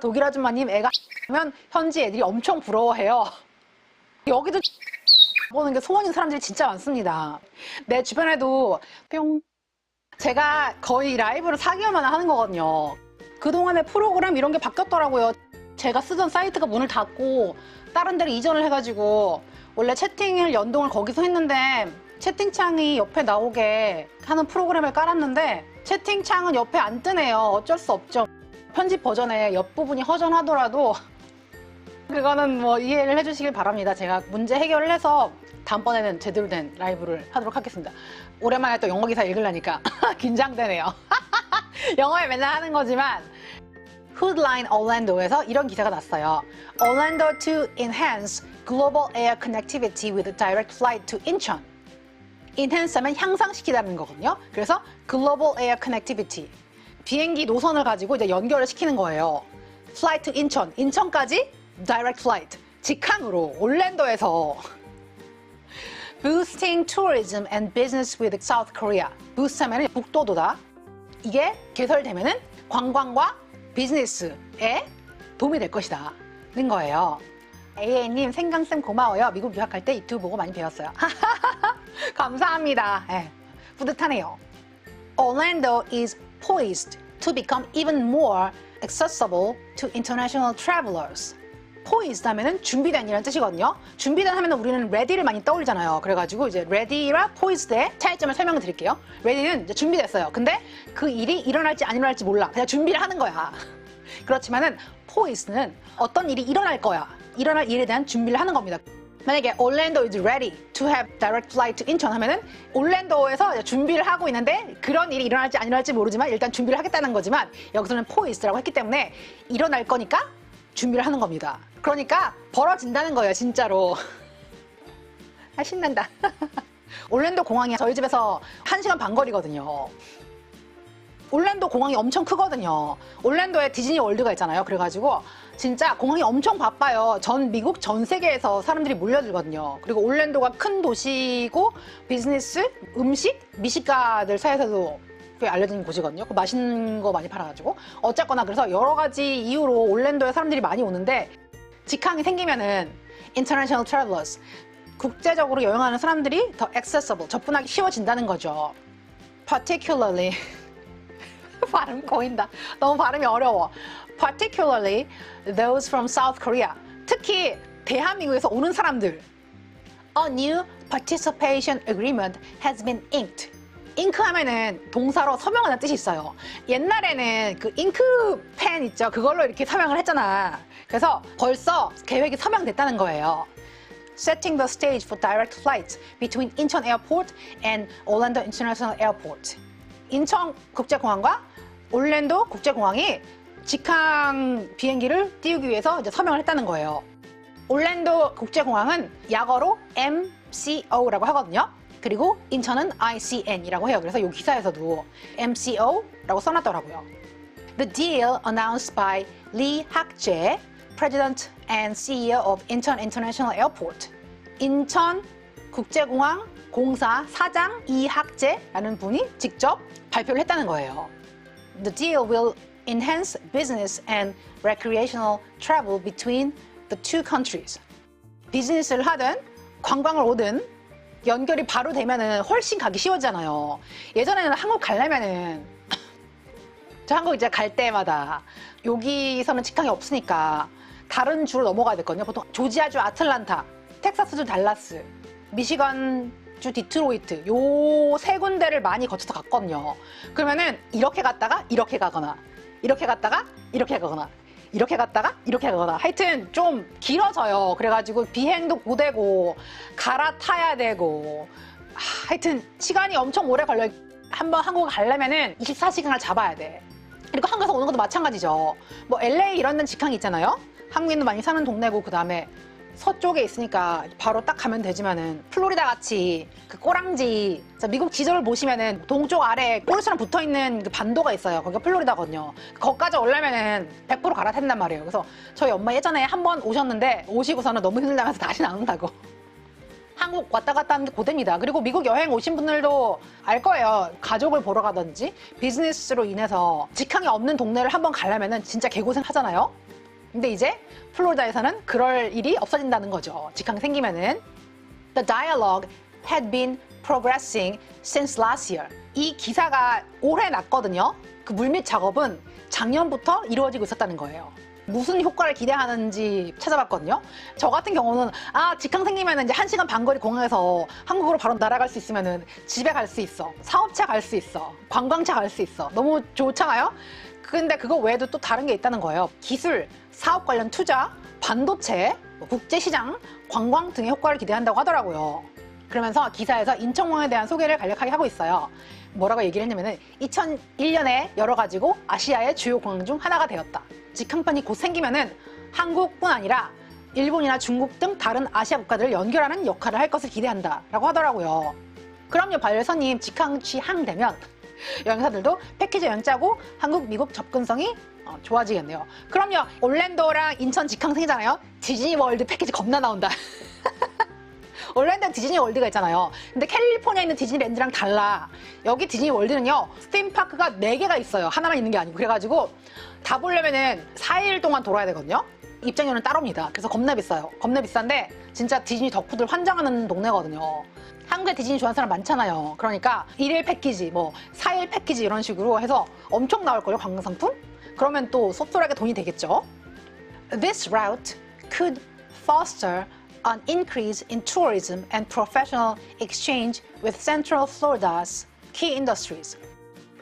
독일 아줌마님 애가 면 현지 애들이 엄청 부러워해요. 여기도 보는 게 소원인 사람들이 진짜 많습니다. 내 주변에도 뿅. 제가 거의 라이브를 4개월 만에 하는 거거든요. 그동안의 프로그램 이런 게 바뀌었더라고요. 제가 쓰던 사이트가 문을 닫고 다른 데로 이전을 해가지고 원래 채팅을 연동을 거기서 했는데 채팅창이 옆에 나오게 하는 프로그램을 깔았는데 채팅창은 옆에 안 뜨네요. 어쩔 수 없죠. 편집 버전에 옆부분이 허전하더라도 그거는 뭐 이해를 해주시길 바랍니다. 제가 문제 해결을 해서 다음번에는 제대로 된 라이브를 하도록 하겠습니다. 오랜만에 또 영어 기사 읽으려니까 긴장되네요. 영어에 맨날 하는 거지만 Hoodline Orlando에서 이런 기사가 났어요. Orlando to enhance global air connectivity with a direct flight to Incheon. enhance 하면 향상시키다는 거거든요. 그래서 global air connectivity. 비행기 노선을 가지고 이제 연결을 시키는 거예요. Flight to 인천, 인천까지 direct flight, 직항으로 올랜도에서 Boosting tourism and business with South Korea. Boost 하면 북돋우다. 이게 개설되면은 관광과 비즈니스에 도움이 될 것이다. 는 거예요. AA님 생강쌤 고마워요. 미국 유학할 때 유튜브 보고 많이 배웠어요. 감사합니다. 네, 뿌듯하네요. Orlando is poised to become even more accessible to international travelers. poised 하면은 준비된 이라는 뜻이거든요. 준비된 하면은 우리는 ready를 많이 떠올리잖아요. 그래가지고 이제 ready와 poised의 차이점을 설명을 드릴게요. ready는 이제 준비됐어요. 근데 그 일이 일어날지 안 일어날지 몰라. 그냥 준비를 하는 거야. 그렇지만은 poised는 어떤 일이 일어날 거야. 일어날 일에 대한 준비를 하는 겁니다. 만약에 Orlando is ready to have direct flight to 인천 하면은 올랜도에서 준비를 하고 있는데 그런 일이 일어날지 안 일어날지 모르지만 일단 준비를 하겠다는 거지만 여기서는 poised라고 했기 때문에 일어날 거니까 준비를 하는 겁니다. 그러니까 벌어진다는 거예요, 진짜로. 아, 신난다. 올랜도 공항이 저희 집에서 1시간 반 거리거든요. 올랜도 공항이 엄청 크거든요. 올랜도에 디즈니 월드가 있잖아요. 그래가지고 진짜 공항이 엄청 바빠요. 전 미국 전 세계에서 사람들이 몰려들거든요. 그리고 올랜도가 큰 도시고 비즈니스, 음식, 미식가들 사이에서도 꽤 알려진 곳이거든요. 맛있는 거 많이 팔아가지고 어쨌거나 그래서 여러 가지 이유로 올랜도에 사람들이 많이 오는데 직항이 생기면은 international travelers 국제적으로 여행하는 사람들이 더 accessible 접근하기 쉬워진다는 거죠. particularly 발음 꼬인다. 너무 발음이 어려워. Particularly those from South Korea. 특히 대한민국에서 오는 사람들. A new participation agreement has been inked. 잉크 하면은 동사로 서명하는 뜻이 있어요. 옛날에는 그 잉크펜 있죠. 그걸로 이렇게 서명을 했잖아. 그래서 벌써 계획이 서명됐다는 거예요. Setting the stage for direct flights between Incheon Airport and Orlando International Airport. 인천 국제공항과 올랜도 국제공항이 직항 비행기를 띄우기 위해서 이제 서명을 했다는 거예요. 올랜도 국제공항은 약어로 MCO라고 하거든요. 그리고 인천은 ICN이라고 해요. 그래서 이 기사에서도 MCO라고 써놨더라고요. The deal announced by Lee Hak-jae, President and CEO of Incheon International Airport. 인천 국제공항 공사 사장 이학재라는 분이 직접 발표를 했다는 거예요. The deal will enhance business and recreational travel between the two countries. 비즈니스를 하든 관광을 오든 연결이 바로 되면은 훨씬 가기 쉬워지잖아요. 예전에는 한국 가려면은 저 한국 이제 갈 때마다 여기서는 직항이 없으니까 다른 주로 넘어가야 됐거든요. 보통 조지아주 아틀란타, 텍사스주 달라스, 미시건주 디트로이트 요 세 군데를 많이 거쳐서 갔거든요. 그러면은 이렇게 갔다가 이렇게 가거나 이렇게 갔다가 이렇게 가거나 이렇게 갔다가 이렇게 가거나 하여튼 좀 길어져요. 그래가지고 비행도 고되고 갈아타야 되고 하여튼 시간이 엄청 오래 걸려요. 한번 한국 가려면은 24시간을 잡아야 돼. 그리고 한국에서 오는 것도 마찬가지죠. 뭐 LA 이런 데는 직항이 있잖아요. 한국인도 많이 사는 동네고 그 다음에 서쪽에 있으니까 바로 딱 가면 되지만은 플로리다 같이 그 꼬랑지 미국 지도를 보시면은 동쪽 아래 꼬리처럼 붙어있는 그 반도가 있어요. 거기가 플로리다거든요. 거기까지 오려면은 100% 갈아탄단 말이에요. 그래서 저희 엄마 예전에 한 번 오셨는데 오시고서는 너무 힘들다면서 다시 안 온다고. 한국 왔다 갔다 하는 게 고됩니다. 그리고 미국 여행 오신 분들도 알 거예요. 가족을 보러 가든지 비즈니스로 인해서 직항이 없는 동네를 한번 가려면은 진짜 개고생 하잖아요. 근데 이제 플로리다에서는 그럴 일이 없어진다는 거죠. 직항 생기면은. The dialogue had been progressing since last year. 이 기사가 올해 났거든요. 그 물밑 작업은 작년부터 이루어지고 있었다는 거예요. 무슨 효과를 기대하는지 찾아봤거든요. 저 같은 경우는 직항 생기면 이제 1시간 반 거리 공항에서 한국으로 바로 날아갈 수 있으면 집에 갈 수 있어. 사업차 갈 수 있어. 관광차 갈 수 있어. 너무 좋잖아요. 근데 그거 외에도 또 다른 게 있다는 거예요. 기술, 사업 관련 투자, 반도체, 국제시장, 관광 등의 효과를 기대한다고 하더라고요. 그러면서 기사에서 인천공항에 대한 소개를 간략하게 하고 있어요. 뭐라고 얘기를 했냐면은 2001년에 열어가지고 아시아의 주요 공항 중 하나가 되었다. 직항편이 곧 생기면은 한국뿐 아니라 일본이나 중국 등 다른 아시아 국가들을 연결하는 역할을 할 것을 기대한다 라고 하더라고요. 그럼요, 발레선님 직항 취항되면 여행사들도 패키지 여행 짜고 한국, 미국 접근성이 좋아지겠네요. 그럼요, 올랜도랑 인천 직항 생기잖아요. 디즈니월드 패키지 겁나 나온다. 올랜도에 디즈니월드가 있잖아요. 근데 캘리포니아에 있는 디즈니랜드랑 달라. 여기 디즈니월드는요, 스팀파크가 4개가 있어요. 하나만 있는 게 아니고. 그래가지고 다 보려면은 4일 동안 돌아야 되거든요. 입장료는 따로입니다. 그래서 겁나 비싸요. 겁나 비싼데 진짜 디즈니 덕후들 환장하는 동네거든요. 한국에 디즈니 좋아하는 사람 많잖아요. 그러니까 1일 패키지, 4일 패키지 이런 식으로 해서 엄청 나올걸요, 관광상품? 그러면 또 쏠쏠하게 돈이 되겠죠. This route could foster an increase in tourism and professional exchange with Central Florida's key industries.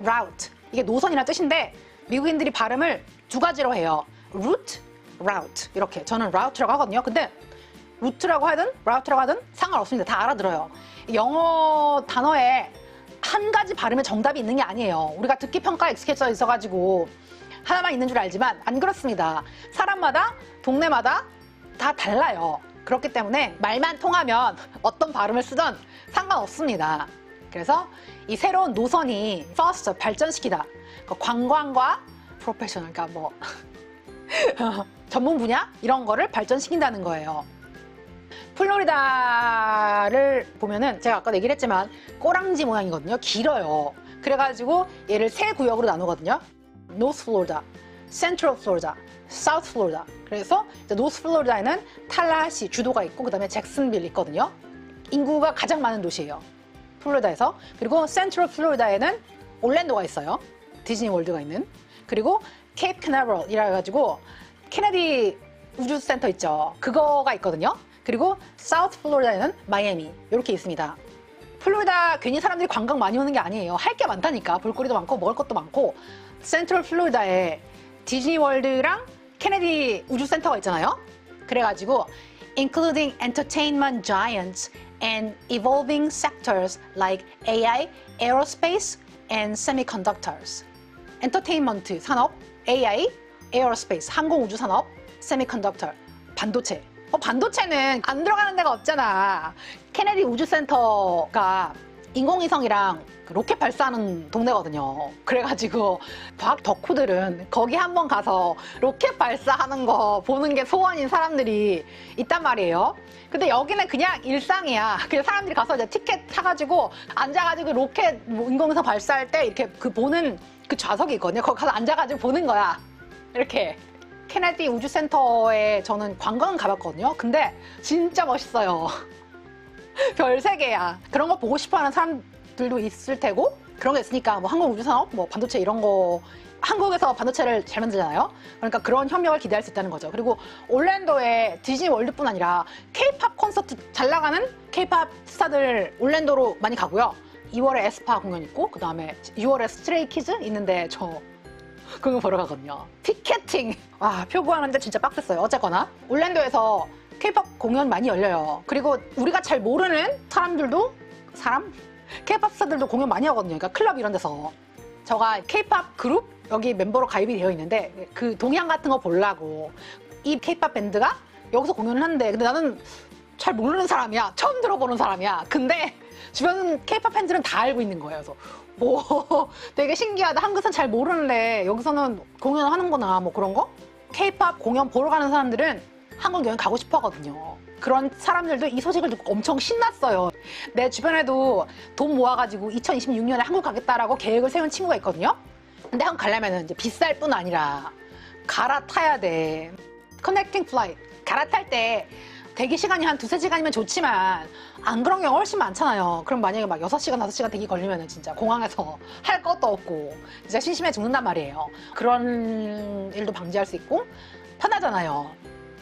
Route, 이게 노선이라는 뜻인데 미국인들이 발음을 2가지로 해요. route, route 이렇게. 저는 route라고 하거든요. 근데 루트라고 하든 route라고 하든 상관없습니다. 다 알아들어요. 영어 단어에 한 가지 발음의 정답이 있는 게 아니에요. 우리가 듣기 평가 익숙해져 있어가지고 하나만 있는 줄 알지만 안 그렇습니다. 사람마다 동네마다 다 달라요. 그렇기 때문에 말만 통하면 어떤 발음을 쓰든 상관없습니다. 그래서 이 새로운 노선이 foster, 발전시키다. 관광과 프로페셔널, 그러니까 전문 분야 이런 거를 발전시킨다는 거예요. 플로리다를 보면은 제가 아까도 얘기를 했지만 꼬랑지 모양이거든요. 길어요. 그래가지고 얘를 3구역으로 나누거든요. North Florida, Central Florida, South Florida. 그래서 North Florida에는 탈라하시 주도가 있고 그 다음에 잭슨빌 있거든요. 인구가 가장 많은 도시예요, 플로리다에서. 그리고 Central Florida에는 올랜도가 있어요. 디즈니 월드가 있는. 그리고 케이프 캐나버럴이라 가지고 케네디 우주센터 있죠. 그거가 있거든요. 그리고 사우스 플로리다에는 마이애미 이렇게 있습니다. 플로리다 괜히 사람들이 관광 많이 오는 게 아니에요. 할 게 많다니까. 볼거리도 많고 먹을 것도 많고. 센트럴 플로리다에 디즈니월드랑 케네디 우주센터가 있잖아요. 그래가지고 including entertainment giants and evolving sectors like AI, aerospace and semiconductors. 엔터테인먼트 산업, AI, 에어로스페이스, 항공우주산업, 세미컨덕터, 반도체. 반도체는 안 들어가는 데가 없잖아. 케네디 우주센터가 인공위성이랑 로켓 발사하는 동네거든요. 그래가지고 과학 덕후들은 거기 한번 가서 로켓 발사하는 거 보는 게 소원인 사람들이 있단 말이에요. 근데 여기는 그냥 일상이야. 그냥 사람들이 가서 이제 티켓 사가지고 앉아가지고 로켓 인공위성 발사할 때 이렇게 보는 그 좌석이 있거든요. 거기 가서 앉아가지고 보는 거야. 이렇게. 케네디 우주센터에 저는 관광은 가봤거든요. 근데 진짜 멋있어요. 별 3개야. 그런 거 보고 싶어하는 사람들도 있을 테고, 그런 게 있으니까 항공우주산업, 반도체 이런 거, 한국에서 반도체를 잘 만들잖아요. 그러니까 그런 협력을 기대할 수 있다는 거죠. 그리고 올랜도에 디즈니 월드뿐 아니라 K-팝 콘서트 잘 나가는 K-팝 스타들 올랜도로 많이 가고요. 2월에 에스파 공연 있고, 그 다음에 6월에 스트레이키즈 있는데 저 공연 보러 가거든요. 티켓팅! 표 구하는데 진짜 빡셌어요. 어쨌거나 올랜도에서 K-팝 공연 많이 열려요. 그리고 우리가 잘 모르는 사람들도 K-팝 스타들도 공연 많이 하거든요. 그러니까 클럽 이런 데서. 제가 K-팝 그룹 여기 멤버로 가입이 되어 있는데 그 동향 같은 거 보려고 이 K-팝 밴드가 여기서 공연을 하는데, 근데 나는 잘 모르는 사람이야. 처음 들어보는 사람이야. 근데 주변 K-팝 팬들은 다 알고 있는 거예요. 그래서 되게 신기하다. 한국에서는 잘 모르는데 여기서는 공연을 하는구나, 그런 거? K-팝 공연 보러 가는 사람들은 한국 여행 가고 싶어 하거든요. 그런 사람들도 이 소식을 듣고 엄청 신났어요. 내 주변에도 돈 모아가지고 2026년에 한국 가겠다라고 계획을 세운 친구가 있거든요. 근데 한국 가려면 이제 비쌀 뿐 아니라 갈아타야 돼. connecting flight. 갈아탈 때 대기 시간이 한 2~3시간이면 좋지만 안 그런 경우가 훨씬 많잖아요. 그럼 만약에 막 6시간, 5시간 대기 걸리면 진짜 공항에서 할 것도 없고 진짜 심심해 죽는단 말이에요. 그런 일도 방지할 수 있고 편하잖아요.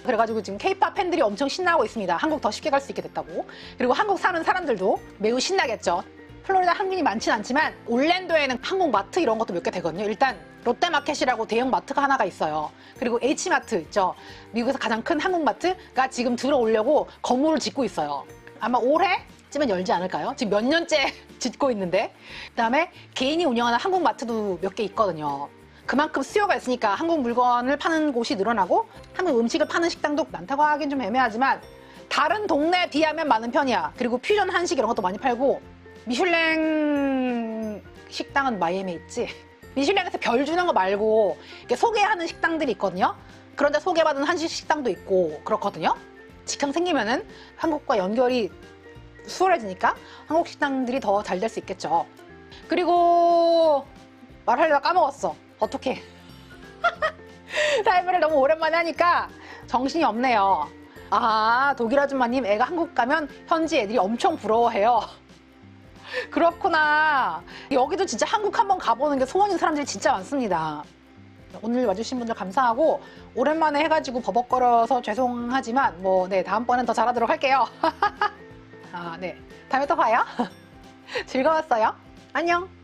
그래가지고 지금 K-pop 팬들이 엄청 신나고 있습니다. 한국 더 쉽게 갈 수 있게 됐다고. 그리고 한국 사는 사람들도 매우 신나겠죠. 플로리다 항민이 많진 않지만 올랜도에는 한국 마트 이런 것도 몇 개 되거든요. 일단 롯데마켓이라고 대형 마트가 하나가 있어요. 그리고 H마트 있죠. 미국에서 가장 큰 한국 마트가 지금 들어오려고 건물을 짓고 있어요. 아마 올해쯤엔 열지 않을까요? 지금 몇 년째 짓고 있는데. 그다음에 개인이 운영하는 한국 마트도 몇 개 있거든요. 그만큼 수요가 있으니까 한국 물건을 파는 곳이 늘어나고 한국 음식을 파는 식당도 많다고 하긴 좀 애매하지만 다른 동네에 비하면 많은 편이야. 그리고 퓨전 한식 이런 것도 많이 팔고 미슐랭 식당은 마이애미에 있지. 미슐랭에서 별 주는 거 말고 이렇게 소개하는 식당들이 있거든요. 그런데 소개받은 한식 식당도 있고 그렇거든요. 직항 생기면은 한국과 연결이 수월해지니까 한국 식당들이 더 잘 될 수 있겠죠. 그리고 말하려다 까먹었어. 어떡해. 라이브를 너무 오랜만에 하니까 정신이 없네요. 아, 독일 아줌마님 애가 한국 가면 현지 애들이 엄청 부러워해요. 그렇구나. 여기도 진짜 한국 한번 가보는 게 소원인 사람들이 진짜 많습니다. 오늘 와주신 분들 감사하고 오랜만에 해가지고 버벅거려서 죄송하지만 네, 다음번엔 더 잘하도록 할게요. 아, 네. 다음에 또 봐요. 즐거웠어요. 안녕.